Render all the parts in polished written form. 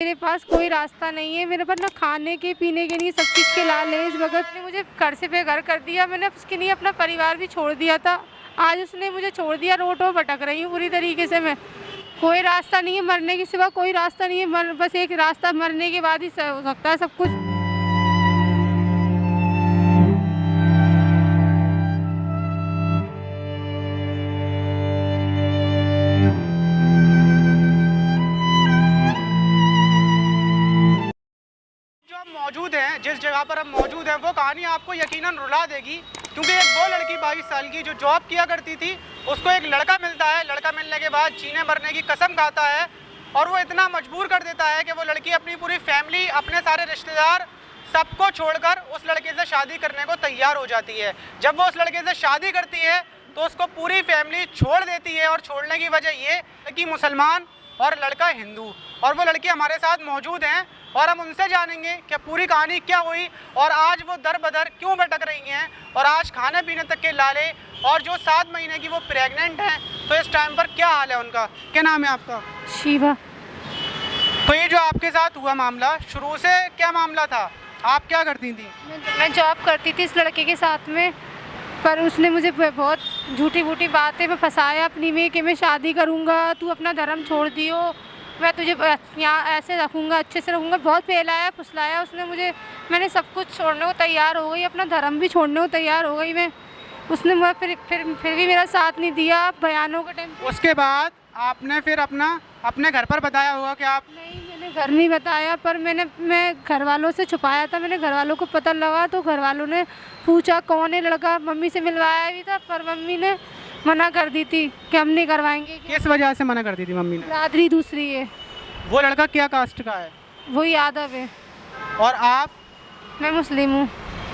मेरे पास कोई रास्ता नहीं है, मेरे पास ना खाने के पीने के लिए सब चीज़ के लाल है। इस वक्त ने मुझे घर से बेघर कर दिया, मैंने उसके लिए अपना परिवार भी छोड़ दिया था। आज उसने मुझे छोड़ दिया, रोड पर भटक रही हूँ पूरी तरीके से मैं। कोई रास्ता नहीं है मरने के सिवा, कोई रास्ता नहीं है। बस एक रास्ता मरने के बाद ही हो सकता है सब कुछ। मौजूद हैं, जिस जगह पर हम मौजूद हैं, वो कहानी आपको यकीनन रुला देगी, क्योंकि एक वो लड़की 22 साल की जो जॉब किया करती थी, उसको एक लड़का मिलता है। लड़का मिलने के बाद जीने मरने की कसम खाता है और वो इतना मजबूर कर देता है कि वो लड़की अपनी पूरी फैमिली, अपने सारे रिश्तेदार सबको छोड़कर उस लड़के से शादी करने को तैयार हो जाती है। जब वो उस लड़के से शादी करती है तो उसको पूरी फैमिली छोड़ देती है, और छोड़ने की वजह ये कि मुसलमान और लड़का हिंदू। और वो लड़की हमारे साथ मौजूद हैं और हम उनसे जानेंगे कि पूरी कहानी क्या हुई और आज वो दर बदर क्यों भटक रही हैं, और आज खाने पीने तक के लाले, और जो 7 महीने की वो प्रेग्नेंट हैं, तो इस टाइम पर क्या हाल है उनका। क्या नाम है आपका? शिवा। तो ये जो आपके साथ हुआ मामला, शुरू से क्या मामला था, आप क्या करती थी? मैं जॉब करती थी इस लड़के के साथ में, पर उसने मुझे बहुत झूठी बूटी बातें में फंसाया अपनी में कि मैं शादी करूँगा, तू अपना धर्म छोड़ दियो, मैं तुझे यहाँ ऐसे रखूँगा, अच्छे से रखूँगा। बहुत फैलाया फुसलाया उसने मुझे। मैंने सब कुछ छोड़ने को तैयार हो गई, अपना धर्म भी छोड़ने को तैयार हो गई मैं। उसने फिर भी मेरा साथ नहीं दिया बयानों के टाइम। उसके बाद आपने फिर अपने घर पर बताया होगा कि आप? नहीं, मैंने घर नहीं बताया, पर मैं घर वालों से छुपाया था। मैंने घर वालों को पता लगा तो घर वालों ने पूछा कौन है लड़का, मम्मी से मिलवाया भी था, पर मम्मी ने मना कर दी थी कि हम नहीं करवाएंगे। किस वजह से मना कर दी थी मम्मी ने? बिरादरी दूसरी है। वो लड़का क्या कास्ट का है? वो यादव है। और आप? मैं मुस्लिम हूँ।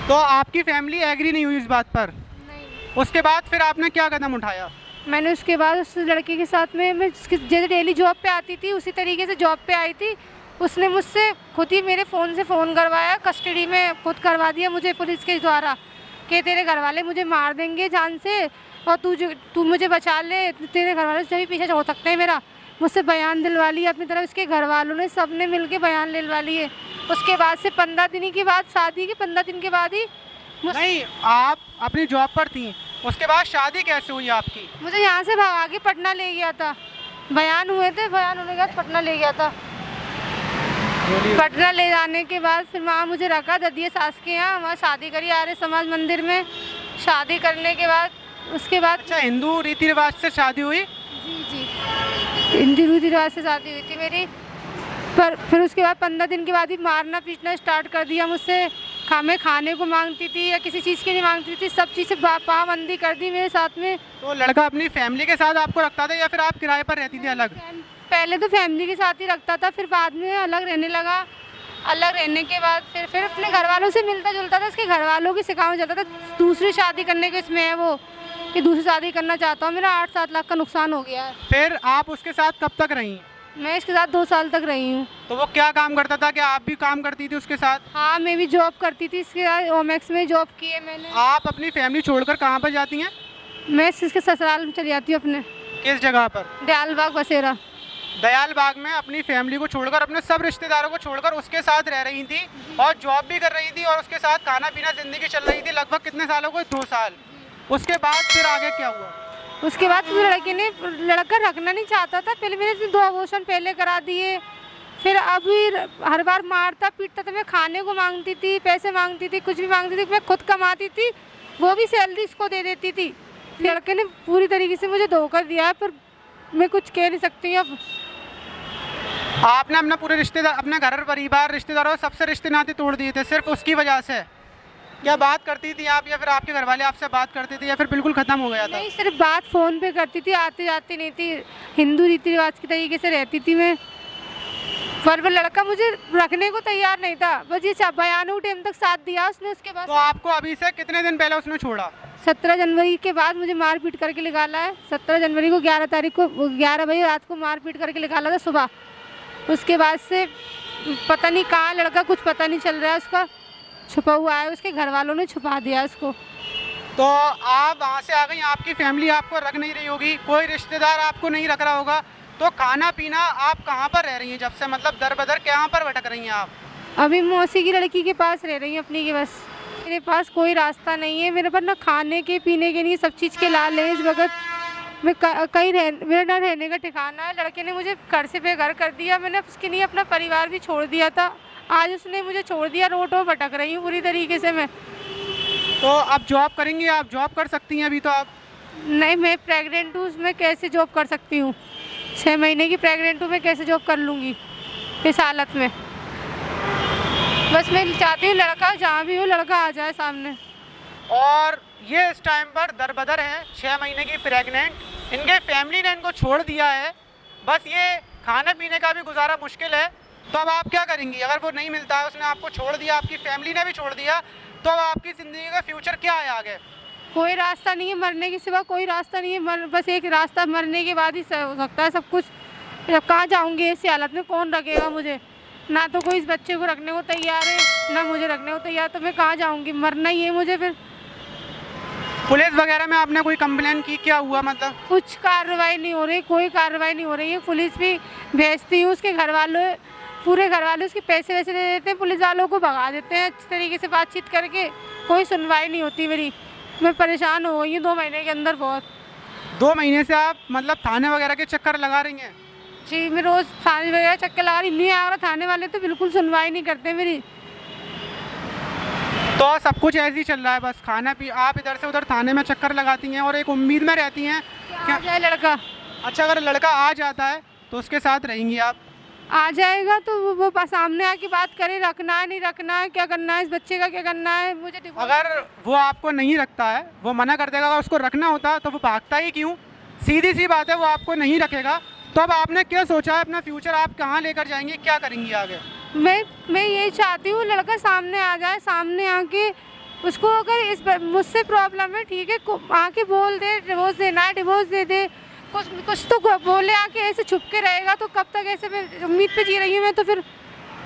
तो आपकी फैमिली एग्री नहीं हुई इस बात पर? नहीं। उसके बाद फिर आपने क्या कदम उठाया? मैंने उसके बाद उस लड़के के साथ में, मैं जैसे डेली जॉब पे आती थी उसी तरीके से जॉब पे आई थी। उसने मुझसे खुद ही मेरे फ़ोन से फ़ोन करवाया, कस्टडी में खुद करवा दिया मुझे पुलिस के द्वारा कि तेरे घर वाले मुझे मार देंगे जान से, और तू मुझे बचा ले, तेरे घर वाले से भी पीछे हो सकते हैं मेरा। मुझसे बयान दिलवा लिया अपनी तरफ, इसके घर वालों ने सब ने मिल के बयान दिलवा लिए। उसके बाद से 15 दिन के बाद, शादी के 15 दिन के बाद ही नहीं, आप अपनी जॉब पर थी, उसके बाद शादी कैसे हुई आपकी? मुझे यहाँ से भगा के पटना ले गया था। बयान हुए थे, बयान होने के बाद पटना ले गया था। पटना ले जाने के बाद फिर वहाँ मुझे रखा ददिया सास के यहाँ, वहाँ शादी करी आर्य समाज मंदिर में। शादी करने के बाद उसके बाद अच्छा, हिंदू रीति रिवाज से शादी हुई? जी, हिंदू रीति रिवाज से शादी हुई थी मेरी। पर फिर उसके बाद 15 दिन के बाद ही मारना पीटना स्टार्ट कर दिया मुझसे। मैं खाने को मांगती थी या किसी चीज़ के लिए मांगती थी, सब चीज़ से पाबंदी कर दी मेरे साथ में। तो लड़का अपनी फैमिली के साथ आपको रखता था या फिर आप किराए पर रहती थी अलग? पहले तो फैमिली के साथ ही रखता था, फिर बाद में अलग रहने लगा। अलग रहने के बाद फिर अपने घर वालों से मिलता जुलता था। उसके घर वालों की शिकायत चलता था, दूसरी शादी करने के इसमें है वो कि दूसरी शादी करना चाहता हूँ। मेरा 8-7 लाख का नुकसान हो गया है। फिर आप उसके साथ कब तक रही? मैं इसके साथ 2 साल तक रही हूँ। तो वो क्या काम करता था? क्या आप भी काम करती थी उसके साथ? हाँ, मैं भी जॉब करती थी इसके साथ, ओमेक्स में जॉब की है मैंने। आप अपनी फैमिली छोड़कर कहाँ पर जाती हैं? मैं इसके ससुराल में चली जाती हूँ अपने। किस जगह पर? दयालबाग बसेरा। दयालबाग में अपनी फैमिली को छोड़कर, अपने सब रिश्तेदारों को छोड़कर उसके साथ रह रही थी और जॉब भी कर रही थी और उसके साथ खाना पीना जिंदगी चल रही थी लगभग कितने सालों को? 2 साल। उसके बाद फिर आगे क्या हुआ? उसके बाद लड़के ने, लड़का रखना नहीं चाहता था। पहले मैंने 2 अबॉर्शन पहले करा दिए, फिर अभी हर बार मारता पीटता था। मैं खाने को मांगती थी, पैसे मांगती थी, कुछ भी मांगती थी, मैं खुद कमाती थी, वो भी सैलरी इसको दे देती थी। लड़के ने पूरी तरीके से मुझे धोखा दिया, पर मैं कुछ कह नहीं सकती अब। आपने अपना पूरे रिश्तेदार, अपने घर परिवार रिश्तेदारों सबसे रिश्ते नाते तोड़ दिए थे सिर्फ उसकी वजह से? क्या बात करती थी आप, या फिर आपके घर वाले आपसे बात करते थे, या फिर बिल्कुल ख़त्म हो गया था? नहीं, सिर्फ बात फ़ोन पे करती थी, आते जाती नहीं थी। हिंदू रीति रिवाज के तरीके से रहती थी मैं, पर वो लड़का मुझे रखने को तैयार नहीं था। बस ये बयानों टाइम तक साथ दिया उसने। उसके बाद तो आपको अभी से कितने दिन पहले उसने छोड़ा? 17 जनवरी के बाद मुझे मार पीट करके निकाला है। 17 जनवरी को 11 तारीख को 11 बजे रात को मार पीट करके निकाला था सुबह। उसके बाद से पता नहीं कहाँ लड़का, कुछ पता नहीं चल रहा है उसका, छुपा हुआ है। उसके घर वालों ने छुपा दिया उसको। तो आप वहाँ से आ गई, आपकी फैमिली आपको रख नहीं रही होगी, कोई रिश्तेदार आपको नहीं रख रहा होगा, तो खाना पीना आप कहाँ पर रह रही हैं जब से, मतलब दर बदर कहाँ पर भटक रही हैं आप? अभी मौसी की लड़की के पास रह रही हूँ अपनी के बस। मेरे पास कोई रास्ता नहीं है, मेरे पास ना खाने के पीने के नहीं, सब चीज़ के लालच बगैर मैं कहीं मेरा ना रहने का ठिकाना है। लड़के ने मुझे घर से बेघर कर दिया, मैंने उसके लिए अपना परिवार भी छोड़ दिया था, आज उसने मुझे छोड़ दिया, रोड पर भटक रही हूँ पूरी तरीके से मैं। तो आप जॉब करेंगी, आप जॉब कर सकती हैं अभी तो आप? नहीं, मैं प्रेग्नेंट हूँ, मैं कैसे जॉब कर सकती हूँ? 6 महीने की प्रेग्नेंट हूँ, मैं कैसे जॉब कर लूँगी इस हालत में? बस मैं चाहती हूँ लड़का जहाँ भी हो लड़का आ जाए सामने। और ये इस टाइम पर दर बदर हैं, 6 महीने की प्रेग्नेंट, इनके फैमिली ने इनको छोड़ दिया है, बस ये खाने पीने का भी गुजारा मुश्किल है। तो अब आप क्या करेंगी? अगर वो नहीं मिलता है, उसने आपको छोड़ दिया, आपकी फैमिली ने भी छोड़ दिया, तो अब आपकी ज़िंदगी का फ्यूचर क्या है आगे? कोई रास्ता नहीं है, मरने के सिवा कोई रास्ता नहीं है, बस एक रास्ता मरने के बाद ही हो सकता है सब कुछ। अब कहाँ जाऊँगी ऐसी हालत में, कौन रखेगा मुझे? ना तो कोई इस बच्चे को रखने को तैयार है, ना मुझे रखने को तैयार, तो मैं कहाँ जाऊँगी? मरना ही है मुझे फिर। पुलिस वगैरह में आपने कोई कंप्लेन की? क्या हुआ मतलब? कुछ कार्रवाई नहीं हो रही, कोई कार्रवाई नहीं हो रही है। पुलिस भी भेजती हूँ, उसके घर वालों, पूरे घर वाले उसके पैसे वैसे दे देते हैं, पुलिस वालों को भगा देते हैं अच्छी तरीके से बातचीत करके, कोई सुनवाई नहीं होती मेरी। मैं परेशान हो गई हूँ 2 महीने के अंदर बहुत। 2 महीने से आप मतलब थाने वगैरह के चक्कर लगा रही हैं? जी, मैं रोज़ थाने वगैरह चक्कर लगा रही, नहीं आ रहा थाने वाले तो बिल्कुल सुनवाई नहीं करते मेरी। तो सब कुछ ऐसे ही चल रहा है, बस खाना पी, आप इधर से उधर थाने में चक्कर लगाती हैं और एक उम्मीद में रहती हैं क्या आ जाए लड़का? अच्छा, अगर लड़का आ जाता है तो उसके साथ रहेंगी आप? आ जाएगा तो वो सामने आके बात करे, रखना है नहीं रखना है, क्या करना है इस बच्चे का, क्या करना है मुझे। अगर वो आपको नहीं रखता है, वो मना कर देगा, अगर उसको रखना होता तो वो भागता ही क्यों? सीधी सी बात है, वो आपको नहीं रखेगा, तो अब आपने क्या सोचा है? अपना फ्यूचर आप कहाँ लेकर जाएंगी, क्या करेंगी आगे? मैं यही चाहती हूँ लड़का सामने आ जाए, सामने आके उसको अगर इस मुझसे प्रॉब्लम है ठीक है, आके बोल दे, डिवोर्स देना है डिवोर्स दे दे, कुछ तो बोले, आके ऐसे छुप के रहेगा तो कब तक ऐसे मैं उम्मीद पे जी रही हूँ मैं। तो फिर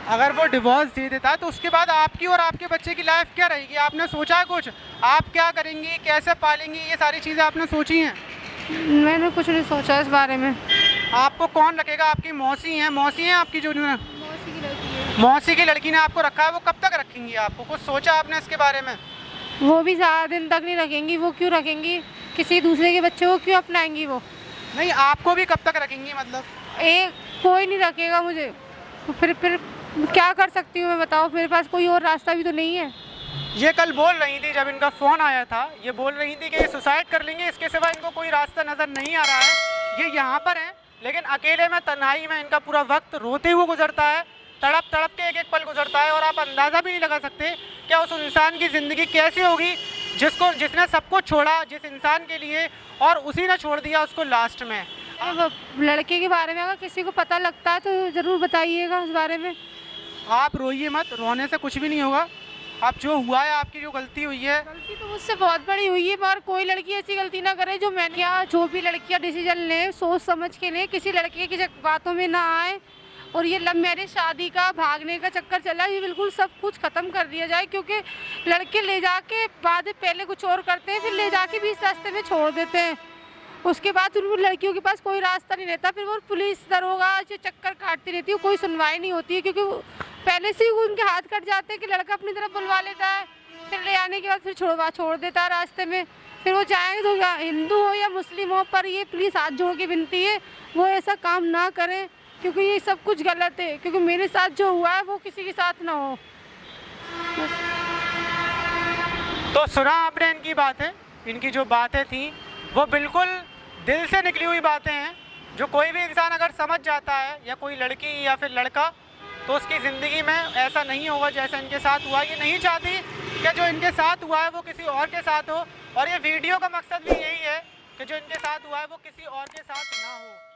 अगर वो डिवोर्स दे देता है तो उसके बाद आपकी और आपके बच्चे की लाइफ क्या रहेगी? आपने सोचा है कुछ? आप क्या करेंगी, कैसे पालेंगी, ये सारी चीज़ें आपने सोची हैं? मैंने कुछ नहीं सोचा इस बारे में। आपको कौन रखेगा? आपकी मौसी हैं आपकी जो मौसी की लड़की है। मौसी की लड़की ने आपको रखा है, वो कब तक रखेंगी आपको? कुछ सोचा आपने इसके बारे में? वो भी ज़्यादा दिन तक नहीं रखेंगी। वो क्यों रखेंगी? किसी दूसरे के बच्चे को क्यों अपनाएंगी वो? नहीं, आपको भी कब तक रखेंगी मतलब? कोई नहीं रखेगा मुझे। फिर क्या कर सकती हूँ मैं, बताओ? मेरे पास कोई और रास्ता भी तो नहीं है। ये कल बोल रही थी, जब इनका फ़ोन आया था, ये बोल रही थी कि ये सुसाइड कर लेंगे, इसके सिवा इनको कोई रास्ता नज़र नहीं आ रहा है। ये यहाँ पर हैं, लेकिन अकेले में, तन्हाई में इनका पूरा वक्त रोते हुए गुजरता है, तड़प तड़प के एक एक पल गुजरता है, और आप अंदाज़ा भी नहीं लगा सकते क्या उस इंसान की ज़िंदगी कैसी होगी जिसने सब कुछ छोड़ा जिस इंसान के लिए, और उसी ने छोड़ दिया उसको लास्ट में। लड़के के बारे में अगर किसी को पता लगता है तो ज़रूर बताइएगा इस बारे में। आप रोइए मत, रोने से कुछ भी नहीं होगा। अब जो हुआ है, आपकी जो गलती हुई है, गलती तो मुझसे बहुत बड़ी हुई है, पर कोई लड़की ऐसी गलती ना करे जो मैंने किया। जो भी लड़कियां डिसीजन लें सोच समझ के लें, किसी लड़के की बातों में ना आए, और ये लव मैरिज शादी का भागने का चक्कर चला, ये बिल्कुल सब कुछ ख़त्म कर दिया जाए। क्योंकि लड़के ले जाके बाद में पहले कुछ और करते हैं, फिर ले जाके भी इस रास्ते में छोड़ देते हैं। उसके बाद उन लड़कियों के पास कोई रास्ता नहीं रहता, फिर वो पुलिस दरोगा जो चक्कर काटती रहती है, कोई सुनवाई नहीं होती है, क्योंकि पहले से ही उनके हाथ कट जाते हैं कि लड़का अपनी तरफ बुलवा लेता है, फिर ले आने के बाद फिर छोड़ देता है रास्ते में। फिर वो चाहे तो हिंदू हो या मुस्लिम हो, पर ये प्लीज़ हाथ जोड़ के विनती है वो ऐसा काम ना करें, क्योंकि ये सब कुछ गलत है। क्योंकि मेरे साथ जो हुआ है वो किसी के साथ ना हो। तो सुना आपने इनकी बातें, इनकी जो बातें थी वो बिल्कुल दिल से निकली हुई बातें हैं, जो कोई भी इंसान अगर समझ जाता है, या कोई लड़की या फिर लड़का, तो उसकी ज़िंदगी में ऐसा नहीं होगा जैसा इनके साथ हुआ। ये नहीं चाहती कि जो इनके साथ हुआ है वो किसी और के साथ हो, और ये वीडियो का मकसद भी यही है कि जो इनके साथ हुआ है वो किसी और के साथ ना हो।